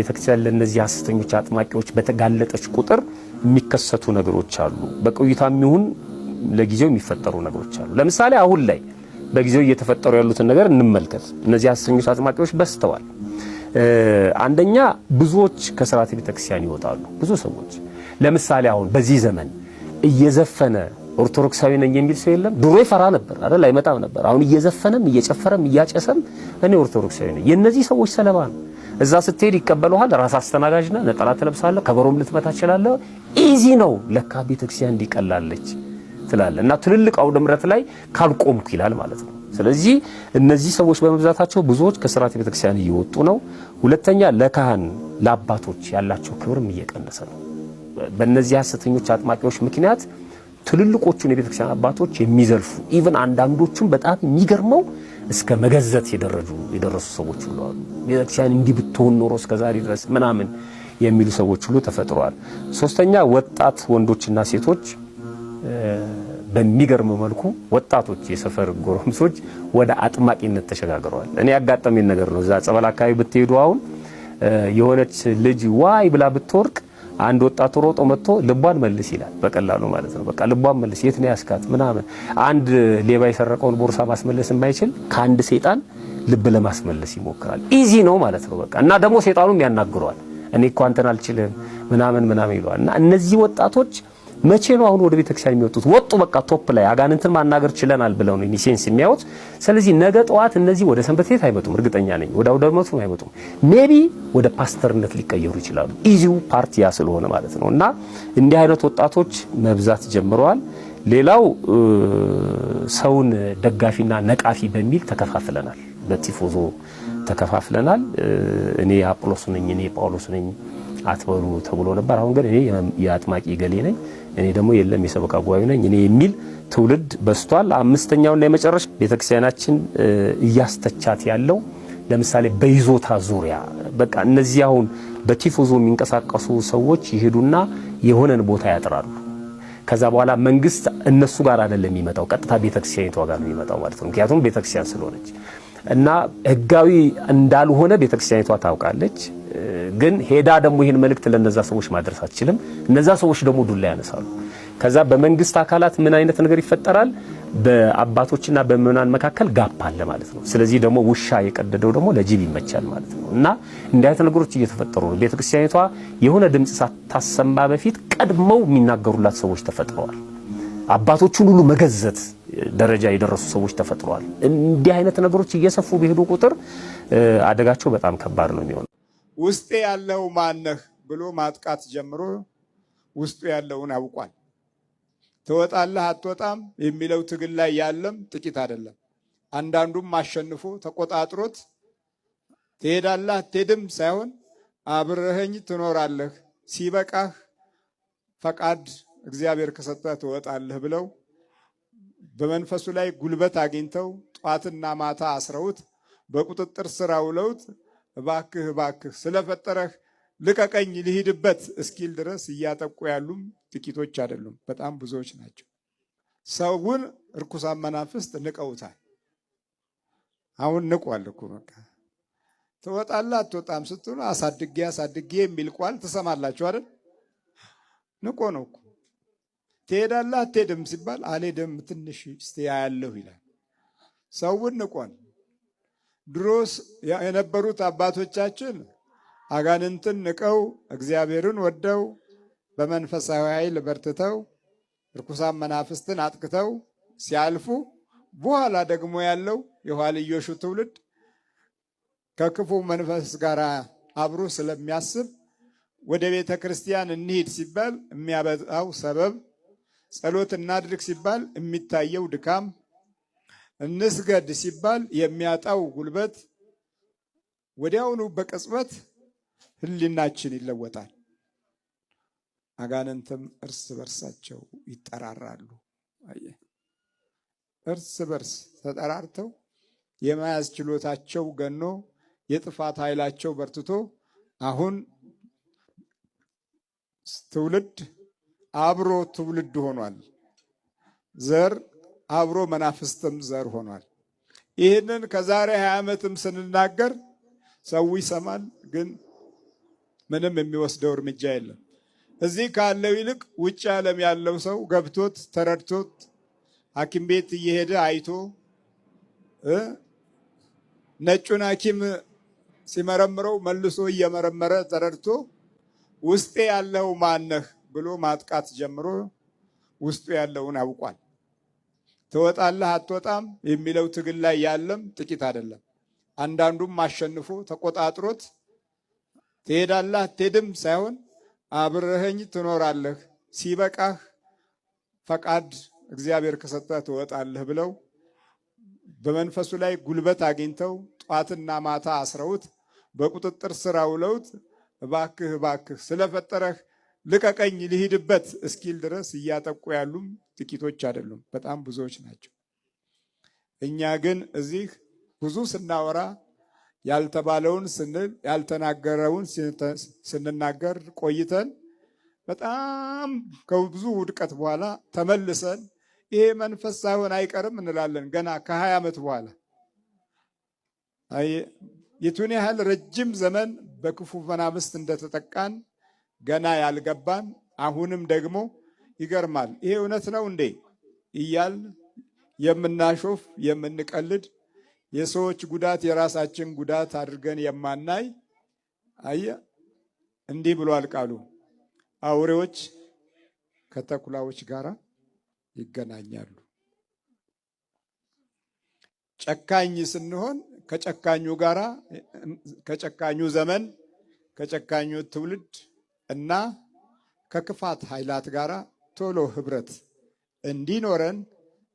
ቤተክርስቲያን ለነዚህ ሐሰተኞች አጥማቂዎች በተጋለጠች ቁጥር የሚከሰቱ ነገሮች አሉ። በቆይታም ይሁን ለጊዜው የሚፈጠሩ ነገሮች አሉ። ለምሳሌ አሁን ላይ በጊዜው እየተፈጠሩ ያሉትን ነገር እንመልከት። እነዚህ ሐሰተኞች አጥማቂዎች በስተዋል። አንደኛ ብዙዎች ከሥርዓተ ቤተክርስቲያን ይወጣሉ። ብዙ ሰዎች ለምሳሌ አሁን በዚህ ዘመን እየዘፈነ ኦርቶዶክሳዊ ነኝ የሚል ሰው የለም። ድሮ ይፈራ ነበር አይደል? አይመጣም ነበር። አሁን እየዘፈነም እየጨፈረም እያጨሰም እኔ ኦርቶዶክሳዊ ነኝ። የነዚህ ሰዎች ሰለባ ነው። እዛ ስትሄድ ይቀበሉሃል። ራስ አስተናጋጅ ነህ፣ ነጠላ ትለብሳለህ፣ ከበሮም ልትመታ ትችላለህ። ኢዚ ነው። ለካ ቤተክርስቲያን እንዲቀላለች ትላለህ እና ትልልቅ አውደ ምሕረት ላይ ካልቆምኩ ይላል ማለት ነው። ስለዚህ እነዚህ ሰዎች በመብዛታቸው ብዙዎች ከሥርዓተ ቤተክርስቲያን እየወጡ ነው። ሁለተኛ ለካህን ለአባቶች ያላቸው ክብርም እየቀነሰ ነው። በእነዚህ ሐሰተኞች አጥማቂዎች ምክንያት ትልልቆቹን የቤተክርስቲያን አባቶች የሚዘልፉ ኢቭን አንዳንዶቹም በጣም የሚገርመው እስከ መገዘት የደረሱ ሰዎች ሁሉ አሉ። ቤተክርስቲያን እንዲህ ብትሆን ኖሮ እስከዛሬ ድረስ ምናምን የሚሉ ሰዎች ሁሉ ተፈጥረዋል። ሶስተኛ ወጣት ወንዶችና ሴቶች በሚገርም መልኩ ወጣቶች የሰፈር ጎረምሶች ወደ አጥማቂነት ተሸጋግረዋል። እኔ ያጋጠመኝ ነገር ነው። እዛ ጸበል አካባቢ ብትሄዱ አሁን የሆነች ልጅ ዋይ ብላ ብትወርቅ አንድ ወጣት ሮጦ መጥቶ ልቧን መልስ ይላል። በቀላሉ ማለት ነው። በቃ ልቧን መልስ፣ የት ነው ያስካት ምናምን። አንድ ሌባ የሰረቀውን ቦርሳ ማስመለስ የማይችል ከአንድ ሰይጣን ልብ ለማስመለስ ይሞክራል። ኢዚ ነው ማለት ነው። በቃ እና ደግሞ ሰይጣኑም ያናግረዋል። እኔ እኮ አንተን አልችልም ምናምን ይለዋል። እና እነዚህ ወጣቶች መቼ ነው አሁን ወደ ቤተክርስቲያን የሚወጡት? ወጡ በቃ ቶፕ ላይ አጋንንትን ማናገር ችለናል ብለው ነው ኢኒሴንስ የሚያዩት። ስለዚህ ነገ ጠዋት እነዚህ ወደ ሰንበት ቤት አይመጡም፣ እርግጠኛ ነኝ። ወደ አውደ ምሕረቱ አይመጡም። ሜቢ ወደ ፓስተርነት ሊቀየሩ ይችላሉ። ኢዚው ፓርቲያ ስለሆነ ማለት ነው። እና እንዲህ አይነት ወጣቶች መብዛት ጀምረዋል። ሌላው ሰውን ደጋፊና ነቃፊ በሚል ተከፋፍለናል። በቲፎዞ ተከፋፍለናል። እኔ አጵሎስ ነኝ፣ እኔ ጳውሎስ ነኝ አትበሉ ተብሎ ነበር። አሁን ግን እኔ የአጥማቂ ገሌ ነኝ፣ እኔ ደግሞ የለም የሰበካ ጉባኤ ነኝ እኔ የሚል ትውልድ በስቷል። አምስተኛውና የመጨረሻ ቤተክርስቲያናችን እያስተቻት ያለው ለምሳሌ በይዞታ ዙሪያ በቃ እነዚህ አሁን በቲፎዞ የሚንቀሳቀሱ ሰዎች ይሄዱና የሆነን ቦታ ያጥራሉ። ከዛ በኋላ መንግስት እነሱ ጋር አይደለም የሚመጣው፣ ቀጥታ ቤተክርስቲያኒቷ ጋር ነው የሚመጣው ማለት ነው። ምክንያቱም ቤተክርስቲያን ስለሆነች እና ህጋዊ እንዳልሆነ ቤተክርስቲያኒቷ ታውቃለች። ግን ሄዳ ደግሞ ይሄን መልእክት ለነዛ ሰዎች ማድረስ አትችልም። እነዛ ሰዎች ደግሞ ዱላ ያነሳሉ። ከዛ በመንግስት አካላት ምን አይነት ነገር ይፈጠራል? በአባቶችና በምዕመናን መካከል ጋፕ አለ ማለት ነው። ስለዚህ ደግሞ ውሻ የቀደደው ደግሞ ለጅብ ይመቻል ማለት ነው። እና እንዲህ አይነት ነገሮች እየተፈጠሩ ነው። ቤተክርስቲያኒቷ የሆነ ድምጽ ሳታሰማ በፊት ቀድመው የሚናገሩላት ሰዎች ተፈጥረዋል። አባቶቹን ሁሉ መገዘት ደረጃ የደረሱ ሰዎች ተፈጥረዋል። እንዲህ አይነት ነገሮች እየሰፉ በሄዱ ቁጥር አደጋቸው በጣም ከባድ ነው የሚሆነው። ውስጤ ያለው ማነህ ብሎ ማጥቃት ጀምሮ ውስጡ ያለውን አውቋል። ትወጣለህ አትወጣም የሚለው ትግል ላይ ያለም ጥቂት አይደለም። አንዳንዱም አሸንፎ ተቆጣጥሮት ትሄዳለህ አትሄድም ሳይሆን አብረኸኝ ትኖራለህ፣ ሲበቃህ ፈቃድ እግዚአብሔር ከሰጠህ ትወጣለህ ብለው በመንፈሱ ላይ ጉልበት አግኝተው ጧትና ማታ አስረውት በቁጥጥር ስር አውለውት እባክህ እባክህ ስለፈጠረህ ልቀቀኝ ልሂድበት እስኪል ድረስ እያጠቁ ያሉም ጥቂቶች አይደሉም፣ በጣም ብዙዎች ናቸው። ሰውን እርኩሳን መናፍስት ንቀውታል። አሁን ንቋል እኮ በቃ ትወጣለህ አትወጣም ስትሉ አሳድጌ የሚል ቃል ትሰማላችሁ አይደል? ንቆ ነው እኮ። ትሄዳለህ አትሄድም ሲባል አልሄድም ትንሽ እስቲ ያያለሁ ይላል። ሰውን ንቋል። ድሮስ የነበሩት አባቶቻችን አጋንንትን ንቀው እግዚአብሔርን ወደው በመንፈሳዊ ኃይል በርትተው ርኩሳን መናፍስትን አጥቅተው ሲያልፉ፣ በኋላ ደግሞ ያለው የኋልዮሹ ትውልድ ከክፉ መንፈስ ጋር አብሮ ስለሚያስብ ወደ ቤተ ክርስቲያን እንሂድ ሲባል የሚያበጣው ሰበብ፣ ጸሎት እናድርግ ሲባል የሚታየው ድካም፣ እንስገድ ሲባል የሚያጣው ጉልበት ወዲያውኑ በቅጽበት ህሊናችን ይለወጣል። አጋንንትም እርስ በርሳቸው ይጠራራሉ። እርስ በርስ ተጠራርተው የመያዝ ችሎታቸው ገኖ የጥፋት ኃይላቸው በርትቶ አሁን ትውልድ አብሮ ትውልድ ሆኗል። ዘር አብሮ መናፍስትም ዘር ሆኗል። ይህንን ከዛሬ 20 ዓመትም ስንናገር ሰው ይሰማል፣ ግን ምንም የሚወስደው እርምጃ የለም። እዚህ ካለው ይልቅ ውጭ ዓለም ያለው ሰው ገብቶት ተረድቶት ሐኪም ቤት እየሄደ አይቶ ነጩን ሐኪም ሲመረምረው መልሶ እየመረመረ ተረድቶ ውስጤ ያለው ማነህ ብሎ ማጥቃት ጀምሮ ውስጡ ያለውን አውቋል። ትወጣለህ አትወጣም የሚለው ትግል ላይ ያለም ጥቂት አይደለም። አንዳንዱም አሸንፎ ተቆጣጥሮት ትሄዳለህ አትሄድም ሳይሆን አብረኸኝ ትኖራለህ፣ ሲበቃህ ፈቃድ እግዚአብሔር ከሰጠህ ትወጣለህ ብለው በመንፈሱ ላይ ጉልበት አግኝተው ጧትና ማታ አስረውት በቁጥጥር ስር አውለውት እባክህ እባክህ ስለፈጠረህ ልቀቀኝ ልሂድበት እስኪል ድረስ እያጠቁ ያሉም ጥቂቶች አይደሉም፣ በጣም ብዙዎች ናቸው። እኛ ግን እዚህ ብዙ ስናወራ ያልተባለውን ስንል ያልተናገረውን ስንናገር ቆይተን በጣም ከብዙ ውድቀት በኋላ ተመልሰን ይሄ መንፈስ ሳይሆን አይቀርም እንላለን። ገና ከ20 ዓመት በኋላ የቱን ያህል ረጅም ዘመን በክፉ መናፍስት እንደተጠቃን ገና ያልገባን አሁንም ደግሞ ይገርማል። ይሄ እውነት ነው እንዴ እያል የምናሾፍ የምንቀልድ የሰዎች ጉዳት የራሳችን ጉዳት አድርገን የማናይ እንዲህ ብሏል ቃሉ፣ አውሬዎች ከተኩላዎች ጋር ይገናኛሉ። ጨካኝ ስንሆን ከጨካኙ ጋራ ከጨካኙ ዘመን ከጨካኙ ትውልድ እና ከክፋት ኃይላት ጋራ ቶሎ ህብረት እንዲኖረን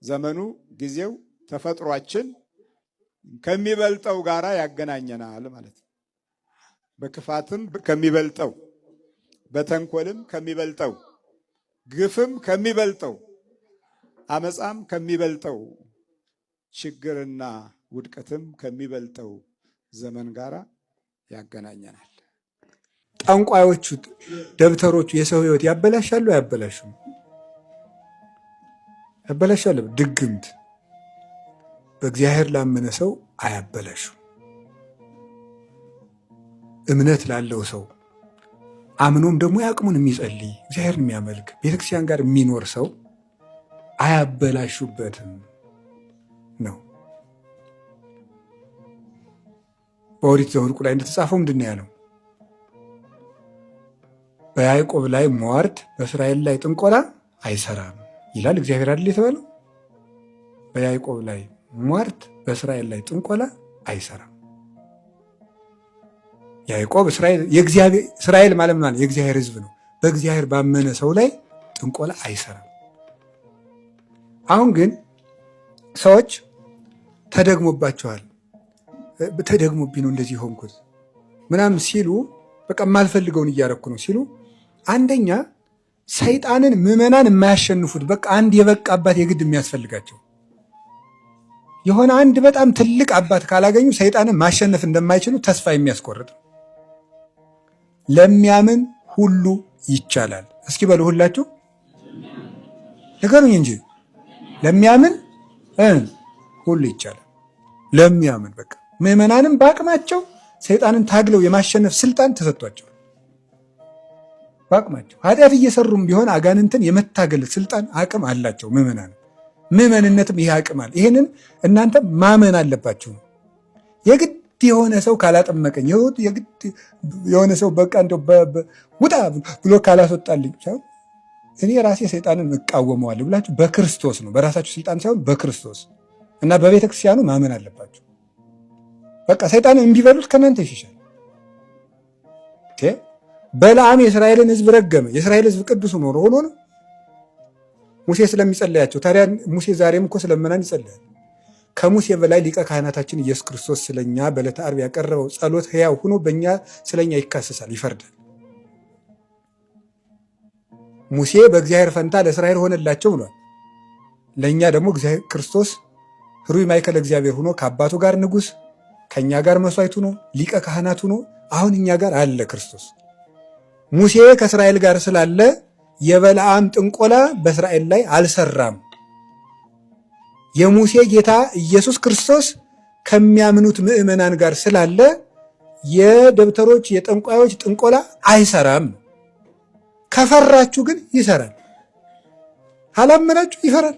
ዘመኑ ጊዜው ተፈጥሯችን ከሚበልጠው ጋራ ያገናኘናል ማለት ነው። በክፋትም ከሚበልጠው፣ በተንኮልም ከሚበልጠው፣ ግፍም ከሚበልጠው፣ አመፃም ከሚበልጠው፣ ችግርና ውድቀትም ከሚበልጠው ዘመን ጋራ ያገናኘናል። ጠንቋዮቹ፣ ደብተሮቹ የሰው ህይወት ያበላሻሉ አያበላሹም? ያበላሻሉ። ድግምት በእግዚአብሔር ላመነ ሰው አያበላሹም። እምነት ላለው ሰው አምኖም ደግሞ ያቅሙን የሚጸልይ እግዚአብሔርን የሚያመልክ ቤተክርስቲያን ጋር የሚኖር ሰው አያበላሹበትም ነው። በኦሪት ዘኍልቍ ላይ እንደተጻፈው ምንድን ነው ያለው? በያዕቆብ ላይ ሟርት በእስራኤል ላይ ጥንቆላ አይሰራም ይላል እግዚአብሔር አይደል የተባለው? በያዕቆብ ላይ ሟርት በእስራኤል ላይ ጥንቆላ አይሰራም። ያዕቆብ እስራኤል ማለት ነው የእግዚአብሔር ሕዝብ ነው። በእግዚአብሔር ባመነ ሰው ላይ ጥንቆላ አይሰራም። አሁን ግን ሰዎች ተደግሞባቸዋል። ተደግሞብኝ ነው እንደዚህ ሆንኩት ምናምን ሲሉ በቃ የማልፈልገውን እያረኩ ነው ሲሉ፣ አንደኛ ሰይጣንን ምዕመናን የማያሸንፉት በቃ አንድ የበቃ አባት የግድ የሚያስፈልጋቸው የሆነ አንድ በጣም ትልቅ አባት ካላገኙ ሰይጣንን ማሸነፍ እንደማይችሉ ተስፋ የሚያስቆርጥ። ለሚያምን ሁሉ ይቻላል። እስኪ በሉ ሁላችሁ ንገሩኝ እንጂ ለሚያምን ሁሉ ይቻላል። ለሚያምን በቃ ምዕመናንም በአቅማቸው ሰይጣንን ታግለው የማሸነፍ ስልጣን ተሰጥቷቸዋል። በአቅማቸው ኃጢአት እየሰሩም ቢሆን አጋንንትን የመታገል ስልጣን አቅም አላቸው ምዕመናን። ምዕመንነትም ይሄ አቅም አለ። ይሄንን እናንተ ማመን አለባችሁ። የግድ የሆነ ሰው ካላጠመቀኝ፣ የግድ የሆነ ሰው በቃ እንደው ውጣ ብሎ ካላስወጣልኝ እኔ ራሴ ሰይጣንን እቃወመዋለሁ ብላችሁ በክርስቶስ ነው፣ በራሳችሁ ስልጣን ሳይሆን በክርስቶስ እና በቤተ ክርስቲያኑ ማመን አለባችሁ። በቃ ሰይጣንን እምቢ በሉት ከእናንተ ይሸሻል። በለዓም የእስራኤልን ሕዝብ ረገመ። የእስራኤል ሕዝብ ቅዱስ ሆኖ ነው ሙሴ ስለሚጸለያቸው። ታዲያ ሙሴ ዛሬም እኮ ስለምናን ይጸለያል። ከሙሴ በላይ ሊቀ ካህናታችን ኢየሱስ ክርስቶስ ስለኛ በዕለተ ዓርብ ያቀረበው ጸሎት ሕያው ሆኖ በእኛ ስለኛ ይካሰሳል፣ ይፈርዳል። ሙሴ በእግዚአብሔር ፈንታ ለእስራኤል ሆነላቸው ብሏል። ለእኛ ደግሞ ክርስቶስ ኅሩይ ማእከለ እግዚአብሔር ሆኖ ከአባቱ ጋር ንጉሥ፣ ከእኛ ጋር መስዋዕት ሆኖ ሊቀ ካህናት ሆኖ አሁን እኛ ጋር አለ ክርስቶስ። ሙሴ ከእስራኤል ጋር ስላለ የበለዓም ጥንቆላ በእስራኤል ላይ አልሰራም። የሙሴ ጌታ ኢየሱስ ክርስቶስ ከሚያምኑት ምዕመናን ጋር ስላለ የደብተሮች የጠንቋዮች ጥንቆላ አይሰራም። ከፈራችሁ ግን ይሰራል። አላመናችሁ ይፈራል።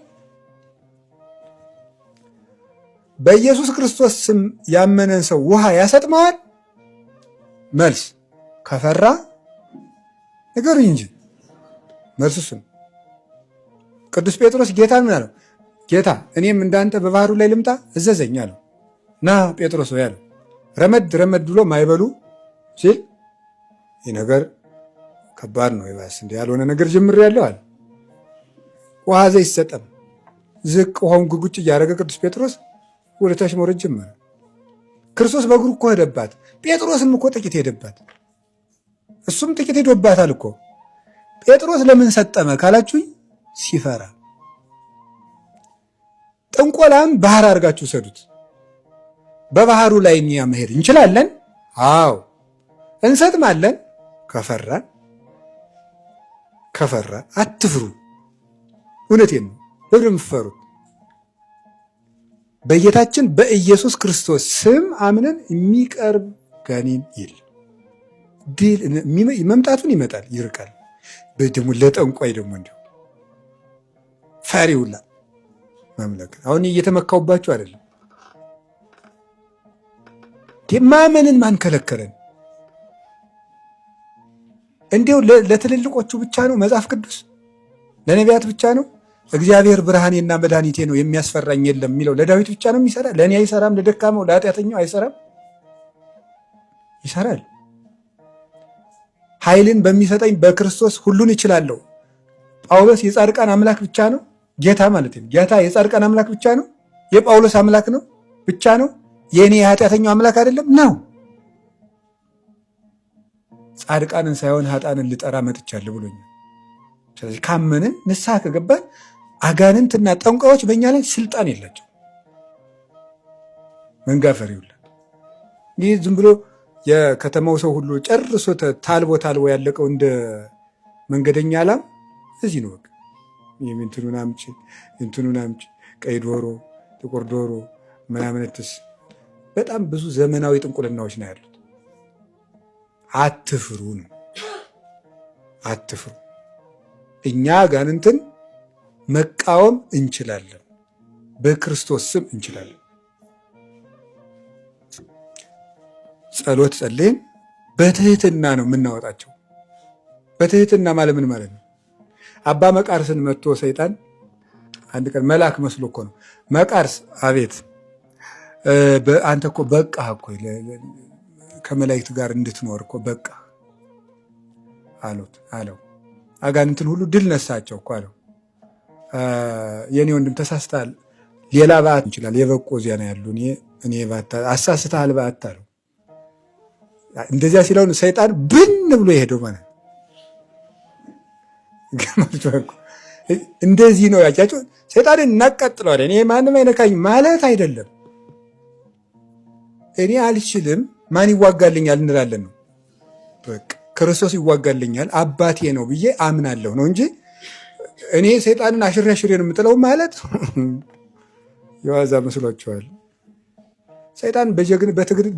በኢየሱስ ክርስቶስ ስም ያመነን ሰው ውሃ ያሰጥመዋል? መልስ ከፈራ ንገሩኝ እንጂ መልሱ እሱ ነው። ቅዱስ ጴጥሮስ ጌታን ምን አለው? ጌታ እኔም እንዳንተ በባህሩ ላይ ልምጣ እዘዘኝ አለው። ና ጴጥሮስ ወይ አለው። ረመድ ረመድ ብሎ ማይበሉ ሲል ይህ ነገር ከባድ ነው፣ ይባስ እንዲ ያልሆነ ነገር ጀምሬያለሁ አለ። ውሃ ዘይሰጠም ዝቅ ውሃውን ጉጉጭ እያደረገ ቅዱስ ጴጥሮስ ወደ ታች መውረድ ጀመረ። ክርስቶስ በእግሩ እኮ ሄደባት፣ ጴጥሮስም እኮ ጥቂት ሄደባት፣ እሱም ጥቂት ሄዶባታል እኮ። ጴጥሮስ ለምን ሰጠመ ካላችሁኝ ሲፈራ። ጥንቆላን ባህር አድርጋችሁ ሰዱት። በባህሩ ላይ እኛ መሄድ እንችላለን? አዎ እንሰጥማለን። ከፈራ አትፍሩ። እውነቴን ነው። ለምን የምትፈሩት? በጌታችን በኢየሱስ ክርስቶስ ስም አምነን የሚቀርብ ጋኔን የለም። ድል መምጣቱን ይመጣል፣ ይርቃል። ደግሞ ለጠንቋይ ደግሞ እንዲሁ ፈሪውላ ማምለክ። አሁን እየተመካውባችሁ አይደለም። ማመንን ማን ከለከለን? እንዲሁ ለትልልቆቹ ብቻ ነው መጽሐፍ ቅዱስ? ለነቢያት ብቻ ነው? እግዚአብሔር ብርሃኔና መድኃኒቴ ነው የሚያስፈራኝ የለም የሚለው ለዳዊት ብቻ ነው የሚሰራ? ለእኔ አይሰራም? ለደካማው ለኃጢአተኛው አይሰራም? ይሰራል። ኃይልን በሚሰጠኝ በክርስቶስ ሁሉን እችላለሁ። ጳውሎስ የጻድቃን አምላክ ብቻ ነው? ጌታ ማለት ነው። ጌታ የጻድቃን አምላክ ብቻ ነው? የጳውሎስ አምላክ ነው ብቻ ነው? የእኔ የኃጢአተኛው አምላክ አይደለም ነው? ጻድቃንን ሳይሆን ኃጥአንን ልጠራ መጥቻለሁ ብሎኛል። ስለዚህ ካመንን ንስሐ ከገባን አጋንንትና ጠንቋዮች በእኛ ላይ ስልጣን የላቸው። መንጋፈር ይውላል። ይህ ዝም ብሎ የከተማው ሰው ሁሉ ጨርሶ ታልቦ ያለቀው እንደ መንገደኛ ላም እዚህ ነው። በቃ እንትኑን አምጪ፣ ቀይ ዶሮ፣ ጥቁር ዶሮ ምናምንትስ በጣም ብዙ ዘመናዊ ጥንቁልናዎች ነው ያሉት። አትፍሩ ነው። አትፍሩ። እኛ አጋንንትን መቃወም እንችላለን። በክርስቶስ ስም እንችላለን። ጸሎት ጸልየን በትህትና ነው የምናወጣቸው። በትህትና ማለት ምን ማለት ነው? አባ መቃርስን መጥቶ ሰይጣን አንድ ቀን መልአክ መስሎ እኮ ነው። መቃርስ አቤት አንተ እኮ በቃ እኮ ከመላእክት ጋር እንድትኖር እኮ በቃ አለው። አጋንንትን ሁሉ ድል ነሳቸው እኮ አለው። የኔ ወንድም ተሳስተሃል፣ ሌላ በዓት እንችላል። የበቆ እዚያ ነው ያሉ እኔ አሳስተሃል በዓት አለው። እንደዚያ ሲለውን ሰይጣን ብን ብሎ የሄደው ማለት እንደዚህ ነው ያቻቸው። ሰይጣንን እናቃጥለዋለን። እኔ ማንም አይነካኝ ማለት አይደለም። እኔ አልችልም፣ ማን ይዋጋልኛል እንላለን ነው። በቃ ክርስቶስ ይዋጋልኛል አባቴ ነው ብዬ አምናለሁ ነው እንጂ እኔ ሰይጣንን አሽሬ ነው የምጥለው ማለት የዋዛ መስሏቸዋል። ሰይጣን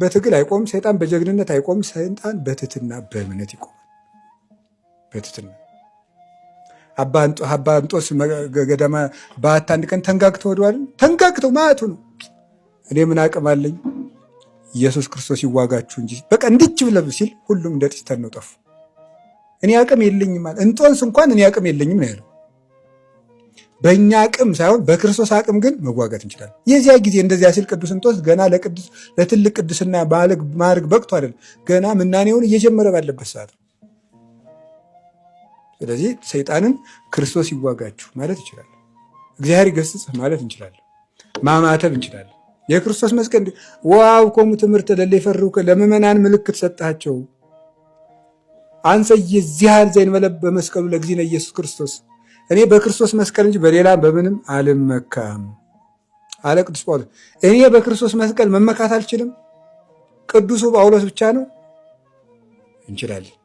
በትግል አይቆም። ሰይጣን በጀግንነት አይቆም። ሰይጣን በትህትና በእምነት ይቆማል። በትህትና አባ እንጦስ ገዳማ በዓት አንድ ቀን ተንጋግተው ወደዋል። ተንጋግተው ማለቱ ነው። እኔ ምን አቅም አለኝ? ኢየሱስ ክርስቶስ ይዋጋችሁ እንጂ በቃ እንድች ብለብ ሲል ሁሉም እንደ ጢስ ተነው ጠፉ። እኔ አቅም የለኝም ማለት እንጦንስ እንኳን እኔ አቅም የለኝም ነው ያለው። በእኛ አቅም ሳይሆን በክርስቶስ አቅም ግን መዋጋት እንችላለን። የዚያ ጊዜ እንደዚያ ሲል ቅዱስ እንጦንስ ገና ለትልቅ ቅድስና ማዕረግ በቅቶ አይደለም፣ ገና ምናኔውን እየጀመረ ባለበት ሰዓት ነው። ስለዚህ ሰይጣንን ክርስቶስ ይዋጋችሁ ማለት እንችላለን። እግዚአብሔር ይገስጽህ ማለት እንችላለን። ማማተብ እንችላለን። የክርስቶስ መስቀል ዋው ኮሙ ትምህርት ለለ ይፈሩከ ለምእመናን ምልክት ሰጣቸው። አንሰ የዚያን ዘይን መለብ በመስቀሉ ለግዚእነ ኢየሱስ ክርስቶስ፣ እኔ በክርስቶስ መስቀል እንጂ በሌላ በምንም አልመካም አለ ቅዱስ ጳውሎስ። እኔ በክርስቶስ መስቀል መመካት አልችልም። ቅዱሱ ጳውሎስ ብቻ ነው እንችላለን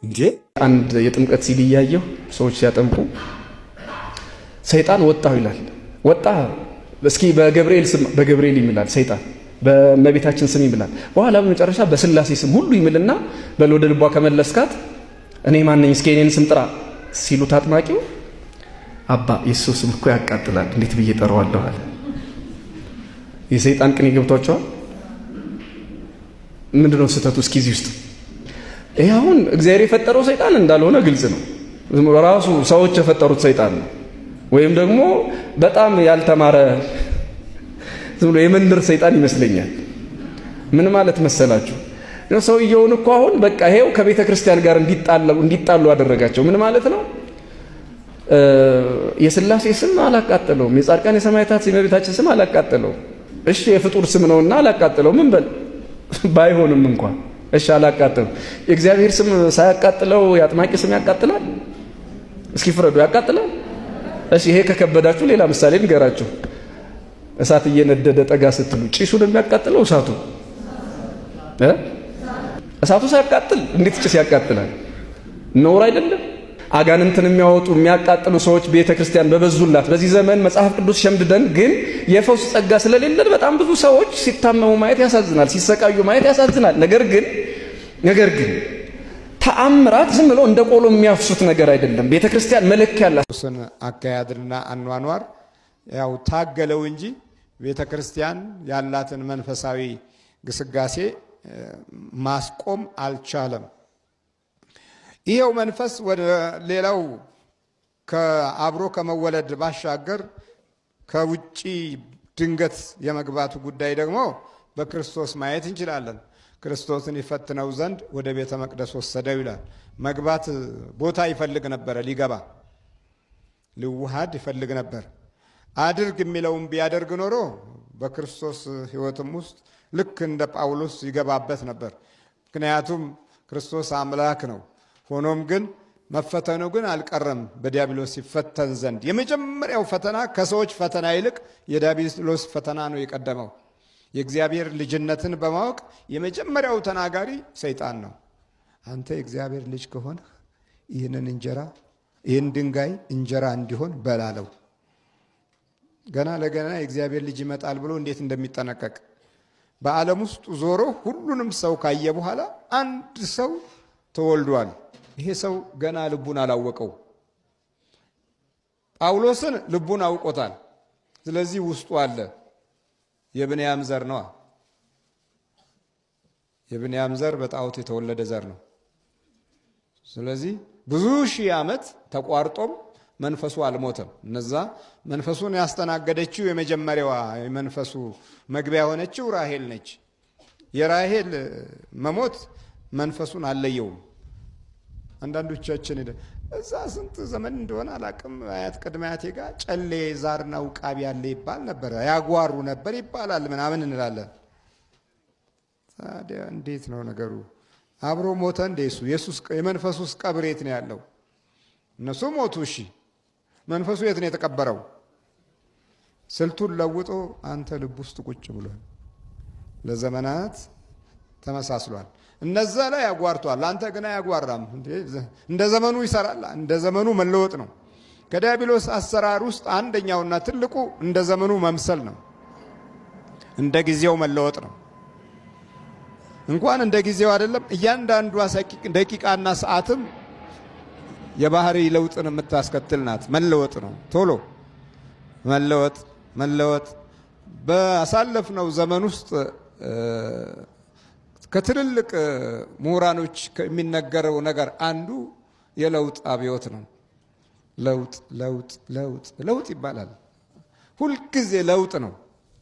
እንዴ። አንድ የጥምቀት ሲል እያየሁ ሰዎች ሲያጠምቁ ሰይጣን ወጣሁ ይላል። ወጣ እስኪ በገብርኤል ስም በገብርኤል ይምላል ሰይጣን በእመቤታችን ስም ይምላል። በኋላ በመጨረሻ በስላሴ ስም ሁሉ ይምልና በል ወደ ልቧ ከመለስካት እኔ ማነኝ እስኪ የኔን ስም ጥራ ሲሉት አጥማቂው አባ የሱ ስም እኮ ያቃጥላል እንዴት ብዬ ጠራዋለሁ አለ። የሰይጣን ቅኔ ገብቷቸዋል። ምንድነው ስህተቱ? እስኪ እዚህ ውስጥ ይሄ አሁን እግዚአብሔር የፈጠረው ሰይጣን እንዳልሆነ ግልጽ ነው። ራሱ ሰዎች የፈጠሩት ሰይጣን ነው። ወይም ደግሞ በጣም ያልተማረ ዝም ብሎ የመንደር ሰይጣን ይመስለኛል። ምን ማለት መሰላችሁ? ሰውየውን እኮ አሁን በቃ ይሄው ከቤተ ክርስቲያን ጋር እንዲጣሉ አደረጋቸው። ምን ማለት ነው? የስላሴ ስም አላቃጠለውም፣ የጻድቃን የሰማዕታት የእመቤታችን ስም አላቃጠለውም። እሺ የፍጡር ስም ነውና አላቃጠለው። ምን በል ባይሆንም እንኳን እሺ አላቃጠለው። የእግዚአብሔር ስም ሳያቃጥለው የአጥማቂ ስም ያቃጥላል? እስኪ ፍረዱ፣ ያቃጥላል? እሺ ይሄ ከከበዳችሁ ሌላ ምሳሌ ንገራችሁ። እሳት እየነደደ ጠጋ ስትሉ ጭሱ ነው የሚያቃጥለው? እሳቱ ሳያቃጥል እንዴት ጭስ ያቃጥላል? ነውር አይደለም? አጋንንትን የሚያወጡ የሚያቃጥሉ ሰዎች ቤተ ክርስቲያን በበዙላት በዚህ ዘመን መጽሐፍ ቅዱስ ሸምድደን ግን የፈውስ ጸጋ ስለሌለን በጣም ብዙ ሰዎች ሲታመሙ ማየት ያሳዝናል፣ ሲሰቃዩ ማየት ያሳዝናል። ነገር ግን ተአምራት ዝም ብሎ እንደ ቆሎ የሚያፍሱት ነገር አይደለም። ቤተ ክርስቲያን መለኪያ ያላት አካሄድና አኗኗር ያው ታገለው እንጂ ቤተ ክርስቲያን ያላትን መንፈሳዊ ግስጋሴ ማስቆም አልቻለም። ይሄው መንፈስ ወደ ሌላው ከአብሮ ከመወለድ ባሻገር ከውጪ ድንገት የመግባቱ ጉዳይ ደግሞ በክርስቶስ ማየት እንችላለን። ክርስቶስን ይፈትነው ዘንድ ወደ ቤተ መቅደስ ወሰደው ይላል። መግባት ቦታ ይፈልግ ነበረ፣ ሊገባ ሊዋሃድ ይፈልግ ነበር። አድርግ የሚለውን ቢያደርግ ኖሮ በክርስቶስ ሕይወትም ውስጥ ልክ እንደ ጳውሎስ ይገባበት ነበር። ምክንያቱም ክርስቶስ አምላክ ነው። ሆኖም ግን መፈተኑ ግን አልቀረም። በዲያብሎስ ይፈተን ዘንድ የመጀመሪያው ፈተና ከሰዎች ፈተና ይልቅ የዲያብሎስ ፈተና ነው የቀደመው። የእግዚአብሔር ልጅነትን በማወቅ የመጀመሪያው ተናጋሪ ሰይጣን ነው። አንተ የእግዚአብሔር ልጅ ከሆንህ ይህን ድንጋይ እንጀራ እንዲሆን በላለው። ገና ለገና የእግዚአብሔር ልጅ ይመጣል ብሎ እንዴት እንደሚጠነቀቅ በዓለም ውስጥ ዞሮ ሁሉንም ሰው ካየ በኋላ አንድ ሰው ተወልዷል። ይሄ ሰው ገና ልቡን አላወቀው። ጳውሎስን ልቡን አውቆታል። ስለዚህ ውስጡ አለ። የብንያም ዘር ነው። የብንያም ዘር በጣዖት የተወለደ ዘር ነው። ስለዚህ ብዙ ሺህ ዓመት ተቋርጦም መንፈሱ አልሞተም። እነዛ መንፈሱን ያስተናገደችው የመጀመሪያዋ የመንፈሱ መግቢያ የሆነችው ራሄል ነች። የራሄል መሞት መንፈሱን አልለየውም። አንዳንዶቻችን እዛ ስንት ዘመን እንደሆነ አላቅም፣ አያት ቅድመ አያቴ ጋር ጨሌ ዛርና ውቃቢ ያለ ይባል ነበር፣ ያጓሩ ነበር ይባላል ምናምን እንላለን። ታዲያ እንዴት ነው ነገሩ? አብሮ ሞተ እንደ ኢየሱስ? የመንፈሱስ ቀብር የት ነው ያለው? እነሱ ሞቱ፣ እሺ፣ መንፈሱ የት ነው የተቀበረው? ስልቱን ለውጦ አንተ ልብ ውስጥ ቁጭ ብሏል። ለዘመናት ተመሳስሏል። እነዛ ላይ ያጓርቷል፣ አንተ ግን አያጓራም። እንደ ዘመኑ ይሰራል። እንደ ዘመኑ መለወጥ ነው። ከዲያብሎስ አሰራር ውስጥ አንደኛውና ትልቁ እንደ ዘመኑ መምሰል ነው። እንደ ጊዜው መለወጥ ነው። እንኳን እንደ ጊዜው አይደለም፣ እያንዳንዷ ደቂቃና ሰዓትም የባህሪ ለውጥን የምታስከትል ናት። መለወጥ ነው። ቶሎ መለወጥ በአሳለፍነው ዘመን ውስጥ ከትልልቅ ምሁራኖች የሚነገረው ነገር አንዱ የለውጥ አብዮት ነው። ለውጥ ይባላል። ሁልጊዜ ለውጥ ነው።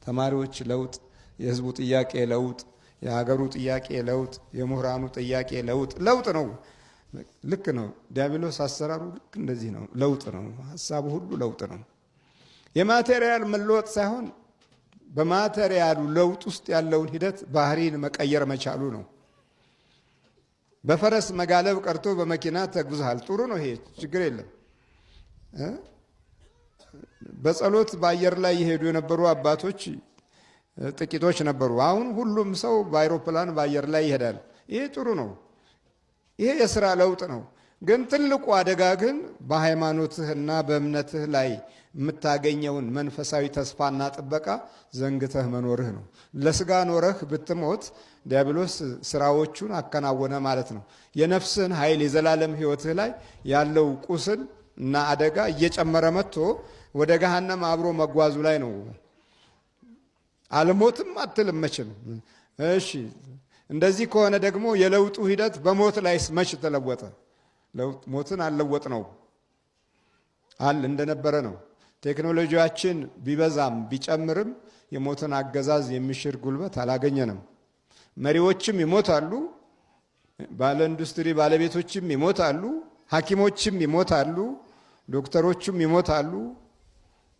ተማሪዎች ለውጥ፣ የህዝቡ ጥያቄ ለውጥ፣ የሀገሩ ጥያቄ ለውጥ፣ የምሁራኑ ጥያቄ ለውጥ ነው። ልክ ነው። ዲያብሎስ አሰራሩ ልክ እንደዚህ ነው። ለውጥ ነው። ሀሳቡ ሁሉ ለውጥ ነው። የማቴሪያል መለወጥ ሳይሆን በማቴሪያሉ ለውጥ ውስጥ ያለውን ሂደት ባህሪን መቀየር መቻሉ ነው። በፈረስ መጋለብ ቀርቶ በመኪና ተጉዘሃል። ጥሩ ነው። ይሄ ችግር የለም። በጸሎት በአየር ላይ የሄዱ የነበሩ አባቶች ጥቂቶች ነበሩ። አሁን ሁሉም ሰው በአይሮፕላን በአየር ላይ ይሄዳል። ይሄ ጥሩ ነው። ይሄ የስራ ለውጥ ነው። ግን ትልቁ አደጋ ግን በሃይማኖትህና በእምነትህ ላይ የምታገኘውን መንፈሳዊ ተስፋና ጥበቃ ዘንግተህ መኖርህ ነው። ለስጋ ኖረህ ብትሞት ዲያብሎስ ስራዎቹን አከናወነ ማለት ነው። የነፍስህን ኃይል የዘላለም ሕይወትህ ላይ ያለው ቁስል እና አደጋ እየጨመረ መጥቶ ወደ ገሃነም አብሮ መጓዙ ላይ ነው። አልሞትም አትልም መቼም። እሺ እንደዚህ ከሆነ ደግሞ የለውጡ ሂደት በሞት ላይ መች ተለወጠ? ሞትን አልለወጥ ነው አል እንደነበረ ነው። ቴክኖሎጂያችን ቢበዛም ቢጨምርም የሞትን አገዛዝ የሚሽር ጉልበት አላገኘንም። መሪዎችም ይሞታሉ፣ ባለ ኢንዱስትሪ ባለቤቶችም ይሞታሉ፣ ሐኪሞችም ይሞታሉ፣ ዶክተሮችም ይሞታሉ፣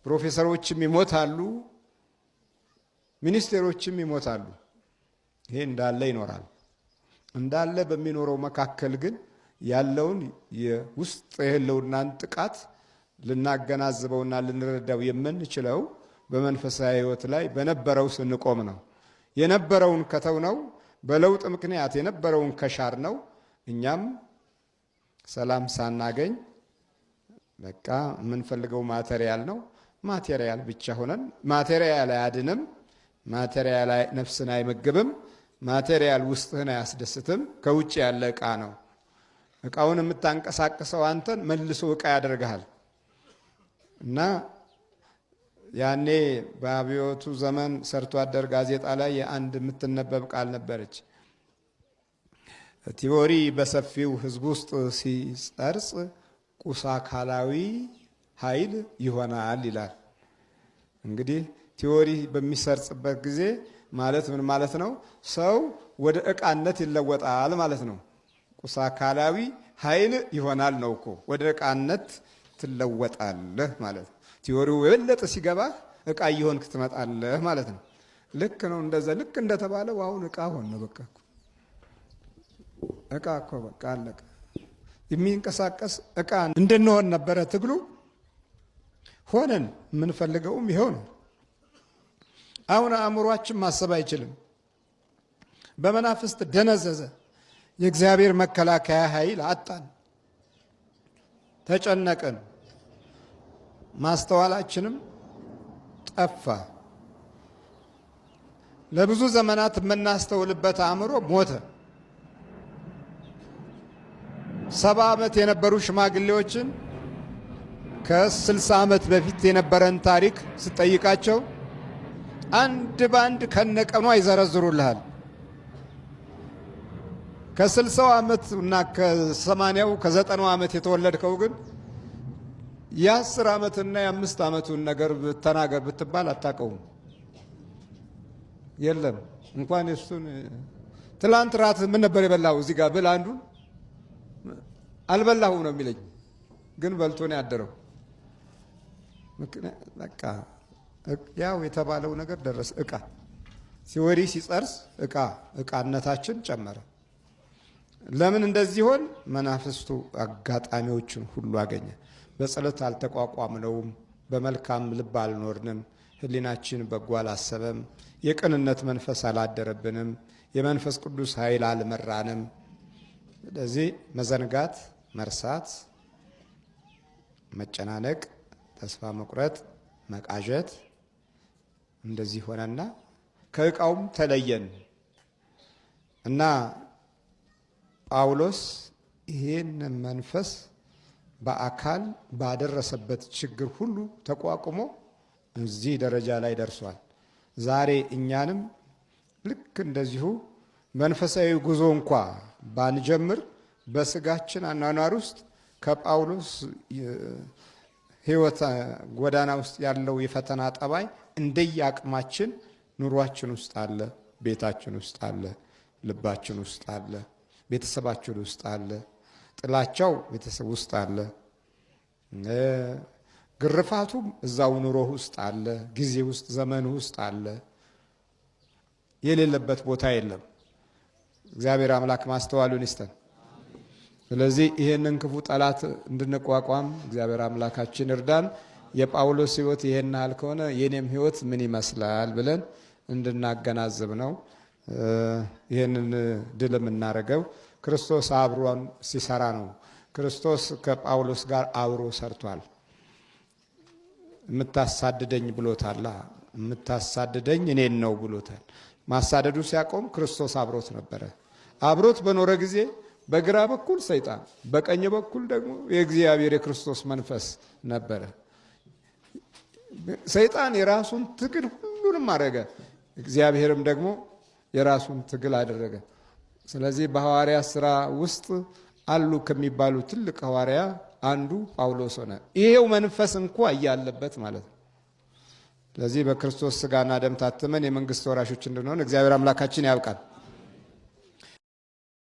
ፕሮፌሰሮችም ይሞታሉ፣ ሚኒስቴሮችም ይሞታሉ። ይሄ እንዳለ ይኖራል። እንዳለ በሚኖረው መካከል ግን ያለውን የውስጥ የህልውናን ጥቃት ልናገናዝበውና ልንረዳው የምንችለው በመንፈሳዊ ሕይወት ላይ በነበረው ስንቆም ነው። የነበረውን ከተውነው፣ በለውጥ ምክንያት የነበረውን ከሻር ነው እኛም ሰላም ሳናገኝ በቃ የምንፈልገው ማቴሪያል ነው። ማቴሪያል ብቻ ሆነን ማቴሪያል አያድንም፣ ማቴሪያል ነፍስን አይመግብም፣ ማቴሪያል ውስጥህን አያስደስትም። ከውጭ ያለ ዕቃ ነው። ዕቃውን የምታንቀሳቅሰው አንተን መልሶ ዕቃ ያደርግሃል። እና ያኔ በአብዮቱ ዘመን ሰርቶ አደር ጋዜጣ ላይ የአንድ የምትነበብ ቃል ነበረች። ቲዎሪ በሰፊው ህዝብ ውስጥ ሲጸርጽ ቁስ አካላዊ ኃይል ይሆናል ይላል። እንግዲህ ቲዎሪ በሚሰርጽበት ጊዜ ማለት ምን ማለት ነው? ሰው ወደ ዕቃነት ይለወጣል ማለት ነው። ቁስ አካላዊ ኃይል ይሆናል ነው እኮ። ወደ ዕቃነት ትለወጣለህ ማለት ነው። ቲዎሪው የበለጠ ሲገባህ ዕቃ እየሆንክ ትመጣለህ ማለት ነው። ልክ ነው። እንደዛ ልክ እንደተባለው አሁን ዕቃ ሆነ። በቃ ዕቃ እኮ በቃ አለቀ። የሚንቀሳቀስ ዕቃ እንድንሆን ነበረ ትግሉ። ሆነን የምንፈልገውም ይኸው ነው። አሁን አእምሯችን ማሰብ አይችልም። በመናፍስት ደነዘዘ። የእግዚአብሔር መከላከያ ኃይል አጣን፣ ተጨነቅን፣ ማስተዋላችንም ጠፋ። ለብዙ ዘመናት የምናስተውልበት አእምሮ ሞተ። 70 ዓመት የነበሩ ሽማግሌዎችን ከ60 ዓመት በፊት የነበረን ታሪክ ስጠይቃቸው አንድ ባንድ ከነቀኑ አይዘረዝሩልሃል። ከ60 ዓመት እና ከ80ው ከ90ው ዓመት የተወለድከው ግን የ10 ዓመትና የ5 ዓመቱን ነገር ተናገር ብትባል አታውቀውም። የለም እንኳን እሱን ትላንት ራት ምን ነበር የበላው እዚህ ጋር ብል አንዱን አልበላሁ ነው የሚለኝ፣ ግን በልቶ ነው ያደረው። በቃ ያው የተባለው ነገር ደረሰ። ዕቃ ሲወሪ ሲጸርስ ዕቃነታችን ጨመረ። ለምን እንደዚህ ሆን? መናፍስቱ አጋጣሚዎችን ሁሉ አገኘ። በጸሎት አልተቋቋምነውም፣ በመልካም ልብ አልኖርንም፣ ሕሊናችን በጎ አላሰበም፣ የቅንነት መንፈስ አላደረብንም፣ የመንፈስ ቅዱስ ኃይል አልመራንም። ስለዚህ መዘንጋት፣ መርሳት፣ መጨናነቅ፣ ተስፋ መቁረጥ፣ መቃዠት እንደዚህ ሆነና ከዕቃውም ተለየን እና ጳውሎስ ይህን መንፈስ በአካል ባደረሰበት ችግር ሁሉ ተቋቁሞ እዚህ ደረጃ ላይ ደርሷል። ዛሬ እኛንም ልክ እንደዚሁ መንፈሳዊ ጉዞ እንኳ ባንጀምር በስጋችን አኗኗር ውስጥ ከጳውሎስ ሕይወት ጎዳና ውስጥ ያለው የፈተና ጠባይ እንደየአቅማችን ኑሯችን ውስጥ አለ፣ ቤታችን ውስጥ አለ፣ ልባችን ውስጥ አለ፣ ቤተሰባችን ውስጥ አለ፣ ጥላቻው ቤተሰብ ውስጥ አለ፣ ግርፋቱም እዛው ኑሮ ውስጥ አለ፣ ጊዜ ውስጥ ዘመን ውስጥ አለ። የሌለበት ቦታ የለም። እግዚአብሔር አምላክ ማስተዋሉን ይስጠን። ስለዚህ ይሄንን ክፉ ጠላት እንድንቋቋም እግዚአብሔር አምላካችን እርዳን። የጳውሎስ ሕይወት ይሄን ያህል ከሆነ የኔም ሕይወት ምን ይመስላል ብለን እንድናገናዝብ ነው። ይሄንን ድል የምናደርገው ክርስቶስ አብሮን ሲሰራ ነው። ክርስቶስ ከጳውሎስ ጋር አብሮ ሰርቷል። የምታሳድደኝ ብሎታል። የምታሳድደኝ እኔን ነው ብሎታል። ማሳደዱ ሲያቆም ክርስቶስ አብሮት ነበረ። አብሮት በኖረ ጊዜ በግራ በኩል ሰይጣን፣ በቀኝ በኩል ደግሞ የእግዚአብሔር የክርስቶስ መንፈስ ነበረ። ሰይጣን የራሱን ትግል ሁሉንም አደረገ፣ እግዚአብሔርም ደግሞ የራሱን ትግል አደረገ። ስለዚህ በሐዋርያ ሥራ ውስጥ አሉ ከሚባሉ ትልቅ ሐዋርያ አንዱ ጳውሎስ ሆነ። ይሄው መንፈስ እንኳ እያለበት ማለት ነው። ስለዚህ በክርስቶስ ሥጋና ደም ታትመን የመንግስት ወራሾች እንድንሆን እግዚአብሔር አምላካችን ያብቃል።